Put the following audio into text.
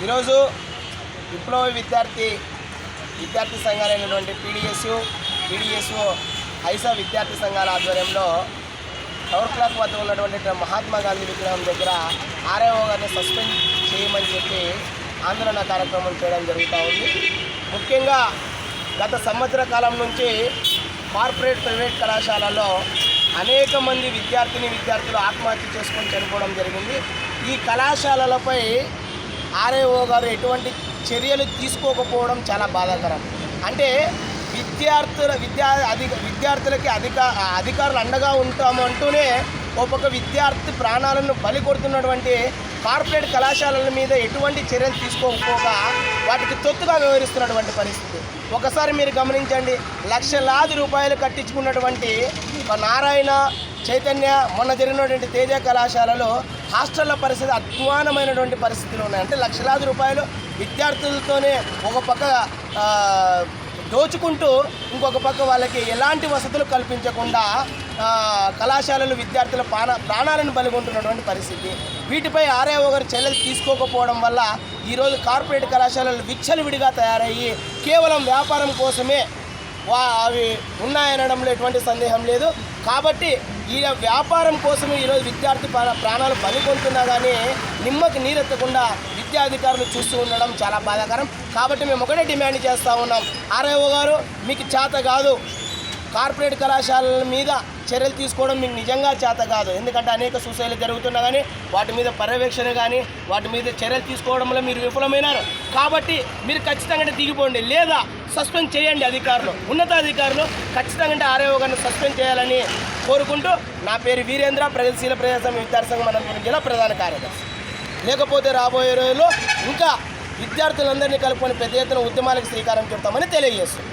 ఈరోజు విప్లవ విద్యార్థి సంఘాలైనటువంటి పీడిఎస్యు ఐసా విద్యార్థి సంఘాల ఆధ్వర్యంలో టవర్ క్లాక్ వద్ద ఉన్నటువంటి మహాత్మా గాంధీ విగ్రహం దగ్గర ఆర్ఐఓ గారిని సస్పెండ్ చేయమని చెప్పి ఆందోళన కార్యక్రమం చేయడం జరుగుతూ ఉంది. ముఖ్యంగా గత సంవత్సర కాలం నుంచి కార్పొరేట్ ప్రైవేట్ కళాశాలలో అనేక మంది విద్యార్థులు ఆత్మహత్య చేసుకొని చనిపోవడం జరిగింది. ఈ కళాశాలలపై ఆర్ఐఓ గారు ఎటువంటి చర్యలు తీసుకోకపోవడం చాలా బాధాకరం. అంటే విద్యార్థులకి అధికారులు అండగా ఉంటామంటూనే ఒక విద్యార్థి ప్రాణాలను బలి కొడుతున్నటువంటి కార్పొరేట్ కళాశాలల మీద ఎటువంటి చర్యలు తీసుకోకపోగా వాటికి తొత్తుగా వ్యవహరిస్తున్నటువంటి పరిస్థితి. ఒకసారి మీరు గమనించండి, లక్షలాది రూపాయలు కట్టించుకున్నటువంటి నారాయణ, చైతన్య, మొన్న జరిగినటువంటి తేజ కళాశాలలో హాస్టళ్ల పరిస్థితి అధ్వానమైనటువంటి పరిస్థితులు ఉన్నాయి. అంటే లక్షలాది రూపాయలు విద్యార్థులతోనే ఒక పక్క దోచుకుంటూ ఇంకొక పక్క వాళ్ళకి ఎలాంటి వసతులు కల్పించకుండా కళాశాలలు విద్యార్థుల ప్రాణాలను బలిగొంటున్నటువంటి పరిస్థితి. వీటిపై ఆర్ఐఓ గారు చర్యలు తీసుకోకపోవడం వల్ల ఈరోజు కార్పొరేట్ కళాశాలలు విచ్చలవిడిగా తయారయ్యి కేవలం వ్యాపారం కోసమే అవి ఉన్నాయనడంలో ఎటువంటి సందేహం లేదు. కాబట్టి ఈ వ్యాపారం కోసమే ఈరోజు విద్యార్థి ప్రాణాలు బలిగొంటున్నా కానీ నిమ్మకి నీరెత్తకుండా విద్యాధికారులు చూస్తూ ఉండడం చాలా బాధాకరం. కాబట్టి మేము ఒకటే డిమాండ్ చేస్తూ ఉన్నాం, ఆర్ఐఓ గారు మీకు చేత కాదు, కార్పొరేట్ కళాశాలల మీద చర్యలు తీసుకోవడం మీకు నిజంగా చేత కాదు. ఎందుకంటే అనేక సూసైడ్లు జరుగుతున్నా కానీ వాటి మీద పర్యవేక్షణ కానీ వాటి మీద చర్యలు తీసుకోవడంలో మీరు విఫలమైనారు. కాబట్టి మీరు ఖచ్చితంగా దిగిపోండి, లేదా సస్పెండ్ చేయండి. ఉన్నతాధికారులు ఖచ్చితంగా ఆర్ఐఓ గారిని సస్పెండ్ చేయాలని కోరుకుంటూ, నా పేరు వీరేంద్ర, ప్రగతిశీల ప్రజాస్వామ్య విద్యార్థి సంఘం అనంతపురం జిల్లా ప్రధాన కార్యదర్శి. లేకపోతే రాబోయే రోజుల్లో ఇంకా విద్యార్థులందరినీ కలుపుకొని పెద్ద ఎత్తున ఉద్యమాలకు శ్రీకారం చుడతామని తెలియజేస్తుంది.